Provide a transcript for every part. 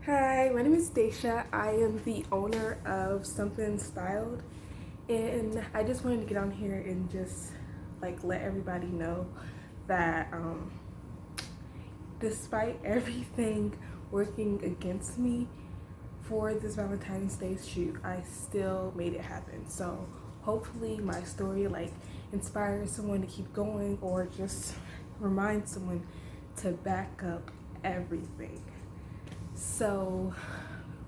Hi, my name is Daisha. I am the owner of Something Styled, and I just wanted to get on here and just let everybody know that despite everything working against me for this Valentine's Day shoot, I still made it happen. So hopefully my story inspires someone to keep going or just remind someone to back up everything. So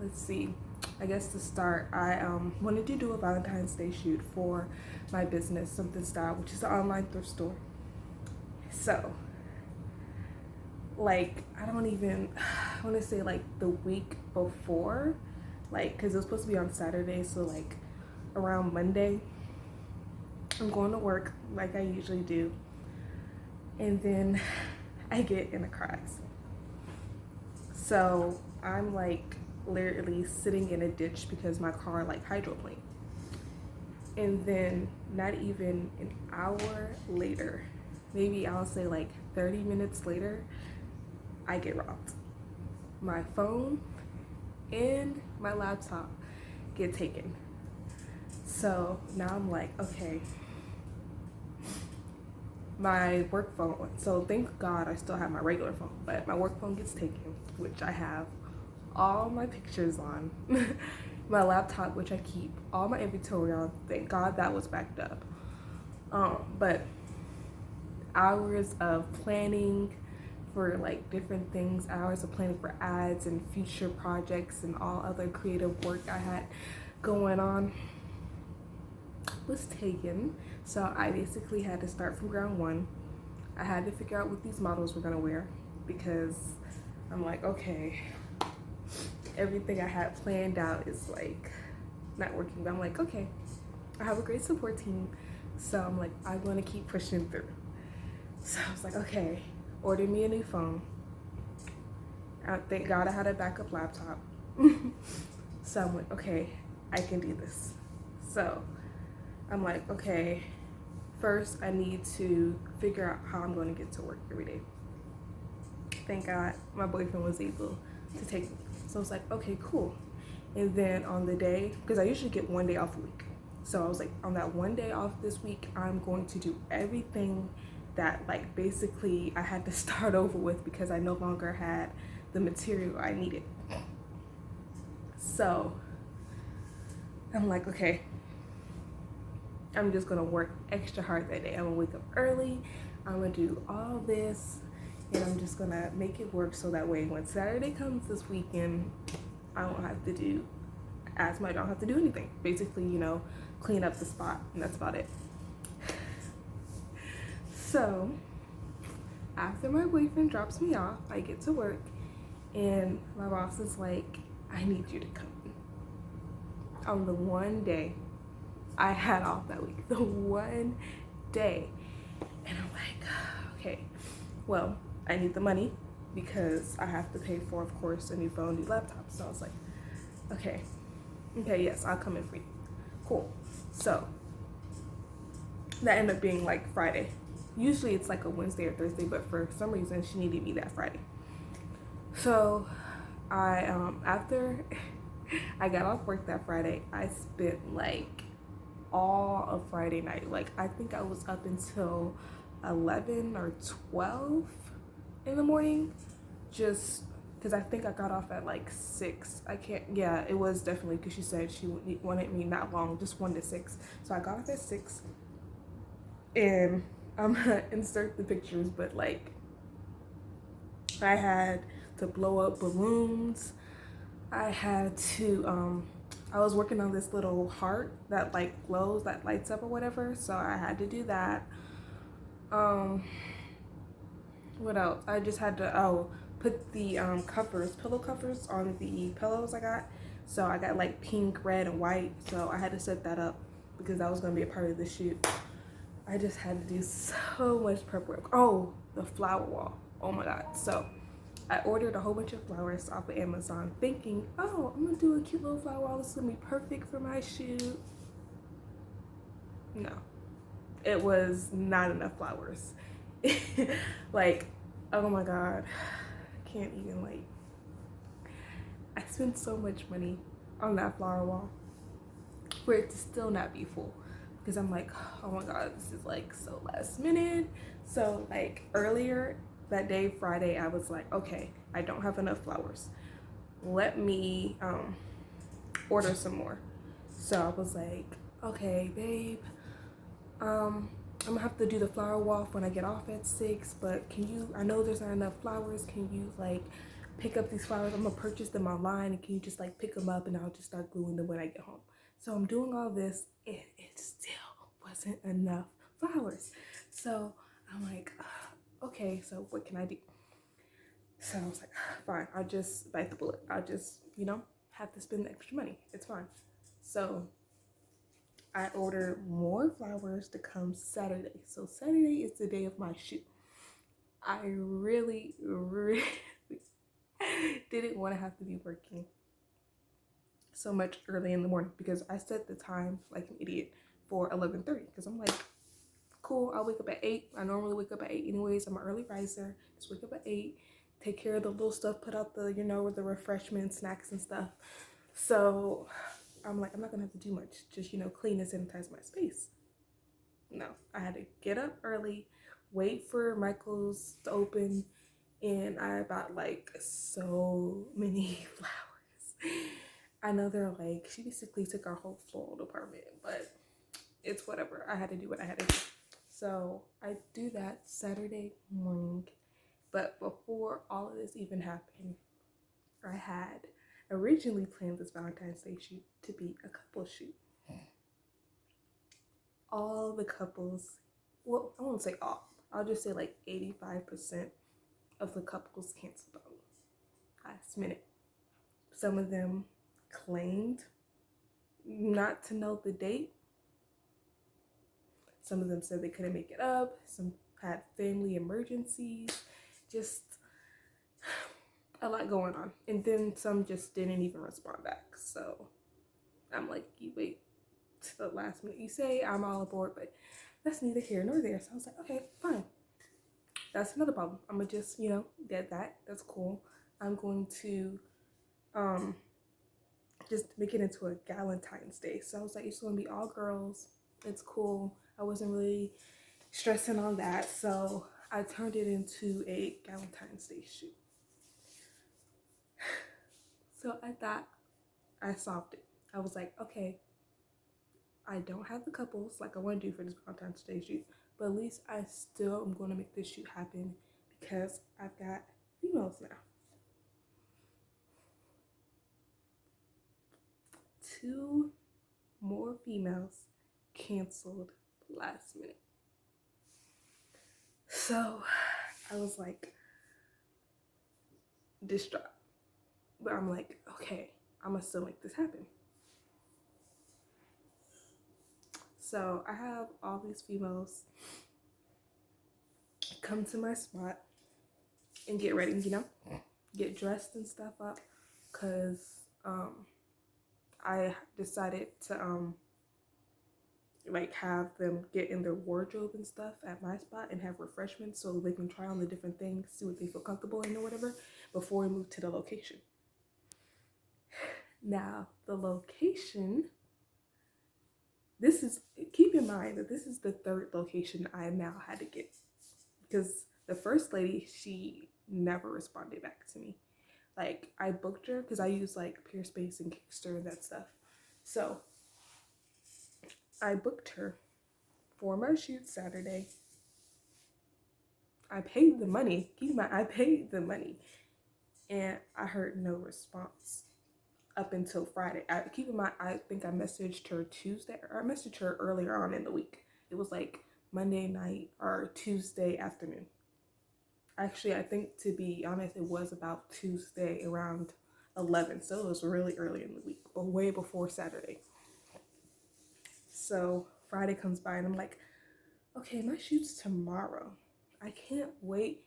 let's see. I guess to start, I wanted to do a Valentine's Day shoot for my business, Something Style, which is an online thrift store. So, I don't even, I want to say the week before, because it was supposed to be on Saturday, so around Monday, I'm going to work like I usually do, and then I get in a car accident. So I'm literally sitting in a ditch because my car hydroplaned. And then not even an hour later, maybe I'll say 30 minutes later, I get robbed. My phone and my laptop get taken. So now I'm okay, my work phone. So thank God I still have my regular phone, but my work phone gets taken, which I have all my pictures on. My laptop, which I keep all my inventory on. Thank God that was backed up. But hours of planning for different things, hours of planning for ads and future projects and all other creative work I had going on was taken. So I basically had to start from ground one. I had to figure out what these models were gonna wear because I'm okay, everything I had planned out is not working. But I'm okay, I have a great support team, so I'm gonna keep pushing through. So I was okay, order me a new phone. Thank God I had a backup laptop. So I'm okay, I can do this. So I'm okay, first I need to figure out how I'm going to get to work every day. Thank God my boyfriend was able to take me. So I was okay, cool. And then on the day, because I usually get one day off a week. So I was on that one day off this week, I'm going to do everything that basically I had to start over with because I no longer had the material I needed. So I'm okay, I'm just gonna work extra hard that day. I'm gonna wake up early, I'm gonna do all this, and I'm just gonna make it work so that way when Saturday comes this weekend, I don't have to do I don't have to do anything. Basically, clean up the spot, and that's about it. So after my boyfriend drops me off, I get to work, and my boss is I need you to come. On the one day I had off that week, the one day. And I'm okay, well, I need the money because I have to pay for, of course, a new phone, new laptop. So I was okay, yes, I'll come in for you. Cool. So that ended up being Friday. Usually it's a Wednesday or Thursday, but for some reason she needed me that Friday. So I after I got off work that Friday, I spent all of Friday night. I think I was up until 11 or 12 in the morning, just because I think I got off at 6. I can't, yeah, it was definitely because she said she wanted me not long, just 1 to 6. So I got off at 6, and I'm gonna insert the pictures, but I had to blow up balloons. I had to I was working on this little heart that glows, that lights up or whatever, so I had to do that. What else? I just had to put the pillow covers on the pillows I got. So I got pink, red, and white, so I had to set that up because that was gonna be a part of the shoot. I just had to do so much prep work. Oh, the flower wall, oh my God. So I ordered a whole bunch of flowers off of Amazon thinking, oh, I'm gonna do a cute little flower wall. This is gonna be perfect for my shoot. No, it was not enough flowers. Oh my God, I can't even spent so much money on that flower wall for it to still not be full. Because I'm like, oh my god, this is like so last minute. So like earlier that day, Friday, I was like, okay, I don't have enough flowers. Let me order some more. So I was like, okay, babe, I'm gonna have to do the flower walk when I get off at 6, but can you, I know there's not enough flowers, can you like pick up these flowers? I'm gonna purchase them online, and can you just like pick them up and I'll just start gluing them when I get home. So I'm doing all this and it still wasn't enough flowers. So I'm like, okay, so what can I do? So I was like, fine, I'll just bite the bullet. I'll just, you know, have to spend the extra money. It's fine. So I ordered more flowers to come Saturday. So Saturday is the day of my shoot. I really, really didn't want to have to be working so much early in the morning, because I set the time like an idiot for 11:30, because I'm like, cool, I'll wake up at 8. I normally wake up at 8 anyways. I'm an early riser. Just wake up at 8, take care of the little stuff, put out the, you know, the refreshments, snacks and stuff. So I'm like, I'm not gonna have to do much, just, you know, clean and sanitize my space. No, I had to get up early, wait for Michael's to open, and I bought like so many flowers. I know they're like, she basically took our whole floral department, but it's whatever. I had to do what I had to do. So I do that Saturday morning. But before all of this even happened, I had originally planned this Valentine's Day shoot to be a couple shoot. All the couples, well, I won't say all, I'll just say like 85% of the couples canceled on me last minute. Some of them claimed not to know the date. Some of them said they couldn't make it up. Some had family emergencies. Just a lot going on. And then some just didn't even respond back. So I'm like, you wait to the last minute. You say I'm all aboard, but that's neither here nor there. So I was like, okay, fine. That's another problem. I'm gonna just, you know, get that. That's cool. I'm going to just make it into a Valentine's Day. So I was like, it's gonna be all girls. It's cool. I wasn't really stressing on that. So I turned it into a Valentine's Day shoot. So I thought I solved it. I was like, okay, I don't have the couples like I want to do for this Valentine's Day shoot, but at least I still am going to make this shoot happen because I've got females now. 2 more females canceled last minute. So I was like distraught. But I'm like, okay, I'm gonna still make this happen. So I have all these females come to my spot and get ready, you know, get dressed and stuff up, because I decided to like have them get in their wardrobe and stuff at my spot and have refreshments so they can try on the different things, see what they feel comfortable in or whatever before we move to the location. Now the location, this is, keep in mind that this is the 3rd location I now had to get, because the first lady, she never responded back to me. Like, I booked her because I use like Peerspace and Giggster and that stuff. So I booked her for my shoot Saturday. I paid the money. Keep in mind, I paid the money, and I heard no response up until Friday. Keep in mind, I think I messaged her Tuesday, or I messaged her earlier on in the week. It was like Monday night or Tuesday afternoon. Actually, I think, to be honest, it was about Tuesday around 11. So it was really early in the week, but way before Saturday. So Friday comes by and I'm like, okay, my shoot's tomorrow. I can't wait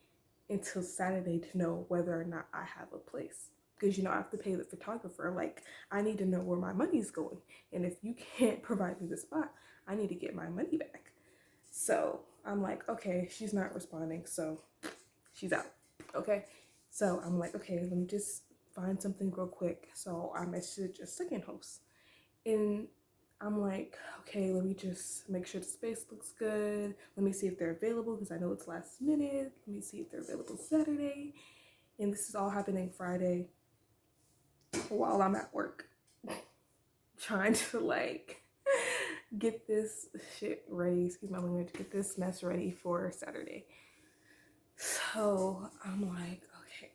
until Saturday to know whether or not I have a place. Because, you know, I have to pay the photographer. Like, I need to know where my money's going. And if you can't provide me the spot, I need to get my money back. So I'm like, okay, she's not responding, so she's out. Okay. So I'm like, okay, let me just find something real quick. So I messaged a second host, and I'm like, okay, let me just make sure the space looks good. Let me see if they're available because I know it's last minute. Let me see if they're available Saturday. And this is all happening Friday while I'm at work, trying to like get this shit ready. Excuse my language. Get this mess ready for Saturday. So I'm like, okay,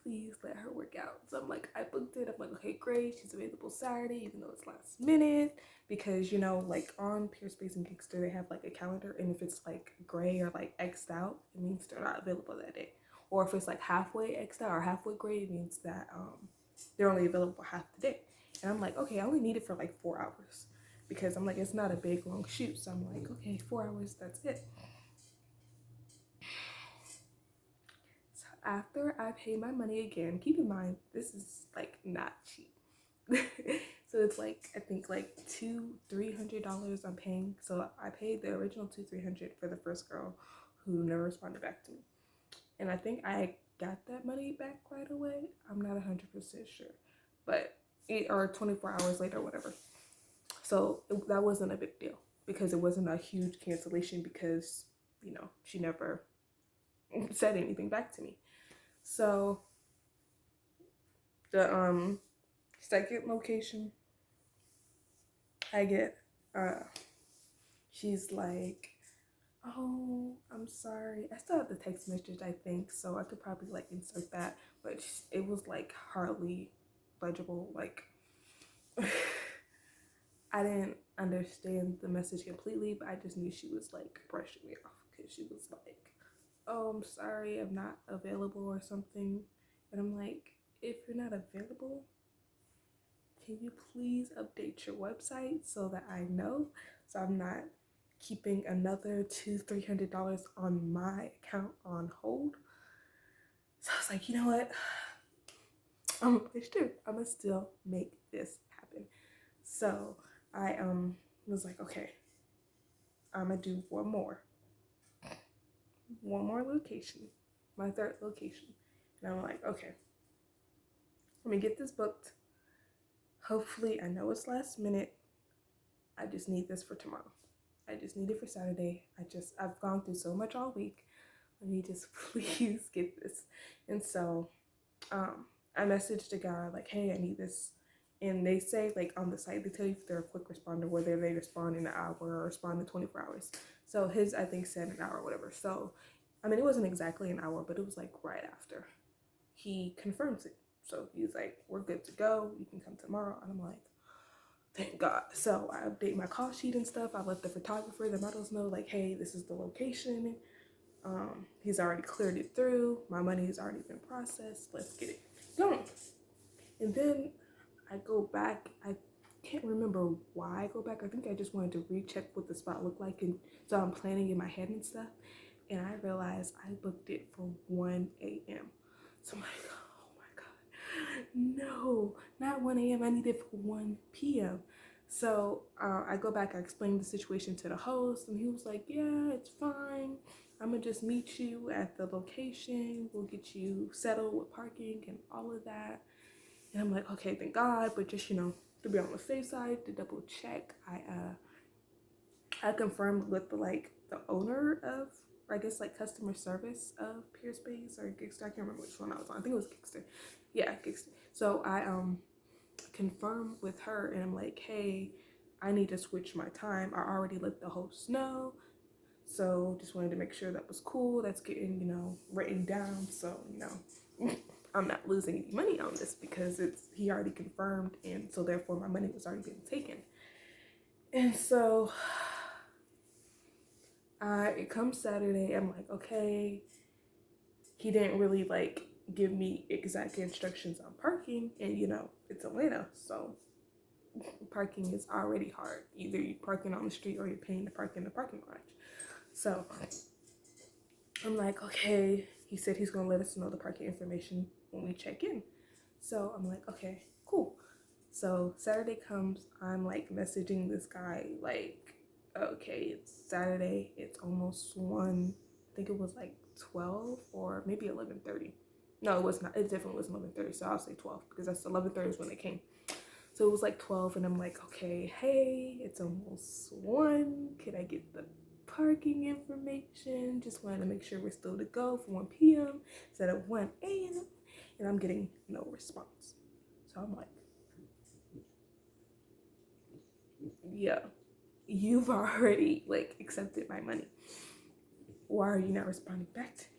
please let her work out. So I'm like, I booked it. I'm like, okay, great. She's available Saturday, even though it's last minute. Because, you know, like on Peerspace and Giggster, they have like a calendar. And if it's like gray or like X'd out, it means they're not available that day. Or if it's like halfway X'd out or halfway gray, it means that they're only available half the day. And I'm like, okay, I only need it for like 4 hours. Because I'm like, it's not a big long shoot. So I'm like, okay, 4 hours, that's it. So after I pay my money again, keep in mind, this is like not cheap. So it's like, I think like $200-300 I'm paying. So I paid the original $200-300 for the first girl who never responded back to me. And I think I got that money back right away. I'm not 100% sure, but or 24 hours later, whatever. So that wasn't a big deal because it wasn't a huge cancellation because, you know, she never said anything back to me. So the second location I get, she's like, oh, I'm sorry. I still have the text message, I think, so I could probably like insert that, but it was like hardly legible. Like I didn't understand the message completely, but I just knew she was like brushing me off because she was like, oh, I'm sorry, I'm not available or something. And I'm like, if you're not available, can you please update your website so that I know, so I'm not keeping another $200-300 on my account on hold? So I was like, you know what, I'm gonna push through. I'm gonna still make this happen. So I was like, okay, I'm gonna do one more location, my third location. And I'm like, okay, let me get this booked. Hopefully, I know it's last minute. I just need this for tomorrow. I just need it for Saturday. I've gone through so much all week. Let me just please get this. And so I messaged a guy like, hey, I need this. And they say like on the site, they tell you if they're a quick responder, whether they respond in an hour or respond in 24 hours. So his, I think, said an hour or whatever. So, I mean, it wasn't exactly an hour, but it was like right after. He confirms it. So he's like, we're good to go. You can come tomorrow. And I'm like, thank God. So I update my call sheet and stuff. I let the photographer, the models know like, hey, this is the location. He's already cleared it through. My money has already been processed. Let's get it going. And then I go back. I can't remember why I go back. I think I just wanted to recheck what the spot looked like. And so I'm planning in my head and stuff. And I realized I booked it for 1 a.m. So I'm like, oh my God, no, not 1 a.m. I need it for 1 p.m. So I go back, I explained the situation to the host, and he was like, yeah, it's fine. I'm gonna just meet you at the location. We'll get you settled with parking and all of that. And I'm like, okay, thank God. But just, you know, to be on the safe side, to double check, I confirmed with the owner of, or I guess like customer service of Peerspace or Giggster. I can't remember which one I was on. I think it was Giggster. Yeah, Giggster. So I confirmed with her and I'm like, hey, I need to switch my time. I already let the host know. So just wanted to make sure that was cool. That's getting, you know, written down. So, you know, I'm not losing any money on this because he already confirmed, and so therefore my money was already being taken. And so it comes Saturday, I'm like, okay, he didn't really like give me exact instructions on parking, and you know, it's Atlanta, so parking is already hard. Either you're parking on the street or you're paying to park in the parking garage. So I'm like, okay, he said he's gonna let us know the parking information when we check in. So I'm like, okay, cool. So Saturday comes, I'm like messaging this guy like, okay, it's Saturday, it's almost 1, I think it was like 12 or maybe 11:30. No, it was not. It definitely was 11:30. So I'll say 12 because that's 11:30 is when they came. So it was like 12, and I'm like, okay, hey, it's almost 1. Can I get the parking information? Just wanted to make sure we're still to go for 1 p.m. instead of 1 a.m. And I'm getting no response. So I'm like, yeah, you've already like accepted my money. Why are you not responding back to me?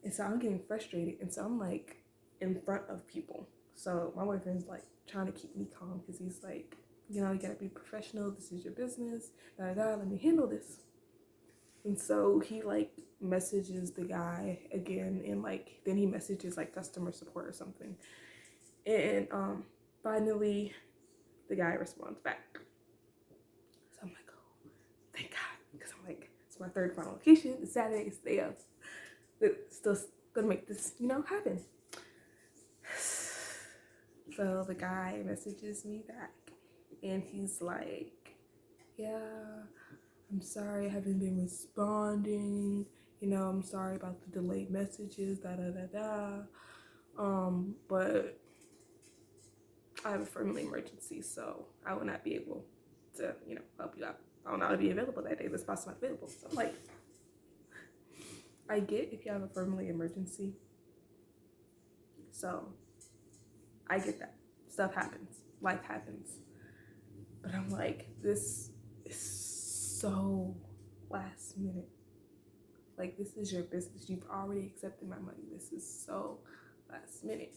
And so I'm getting frustrated. And so I'm like in front of people. So my boyfriend's like trying to keep me calm because he's like, you know, you gotta be professional. This is your business. Let me handle this. And so he like messages the guy again, and like then he messages like customer support or something. And finally the guy responds back. So I'm like, oh, thank God, because I'm like, it's my third final location. It's Saturday. It's day of. It's still gonna make this, you know, happen. So the guy messages me back, and he's like, yeah, I'm sorry I haven't been responding. You know, I'm sorry about the delayed messages, but I have a family emergency, so I will not be able to, you know, help you out. I will not be available that day. The spot's not available. So I'm like, I get if you have a family emergency. So I get that. Stuff happens. Life happens. But I'm like, this is so last minute. Like, this is your business. You've already accepted my money. This is so last minute.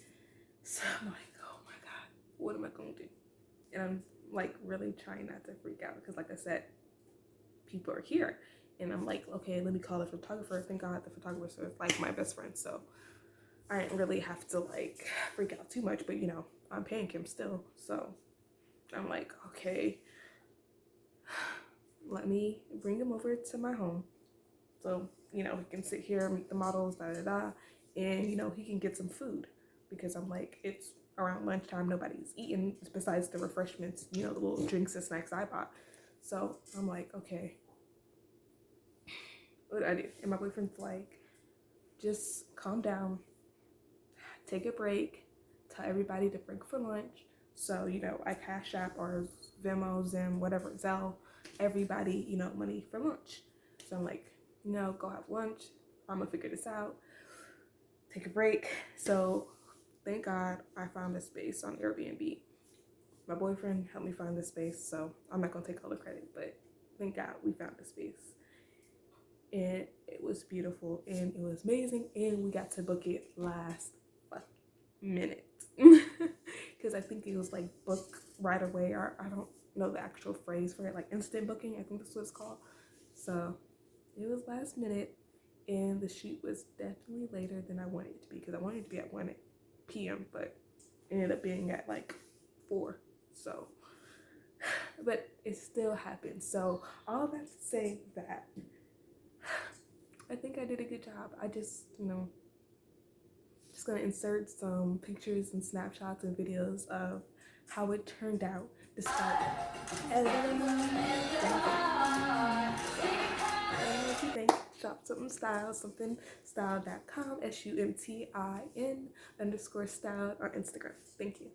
So I'm like, oh my God, what am I going to do? And I'm like really trying not to freak out because, like I said, people are here. And I'm like, okay, let me call the photographer. Thank God the photographer is like my best friend. So I didn't really have to like freak out too much. But, you know, I'm paying him still. So I'm like, okay, let me bring him over to my home. So, you know, he can sit here, meet the models, and, you know, he can get some food because I'm like, it's around lunchtime, nobody's eating besides the refreshments, you know, the little drinks and snacks I bought. So I'm like, okay, what do I do? And my boyfriend's like, just calm down, take a break, tell everybody to break for lunch. So, you know, I Cash App or Venmo, Zim, whatever, Zelle, everybody, you know, money for lunch. So I'm like, you know, go have lunch. I'm gonna figure this out. Take a break. So thank God I found a space on Airbnb. My boyfriend helped me find this space, so I'm not gonna take all the credit, but thank God we found the space. And it was beautiful and it was amazing, and we got to book it last minute. Because I think it was like book right away, or I don't know the actual phrase for it, like instant booking, I think that's what it's called. So it was last minute, and the shoot was definitely later than I wanted it to be because I wanted it to be at 1 p.m. but it ended up being at like 4. So, but it still happened. So all that to say that I think I did a good job. I just, you know, just gonna insert some pictures and snapshots and videos of how it turned out despite editing. What you think? Shop something style, somethingstyle.com, SUMTIN_style on Instagram. Thank you.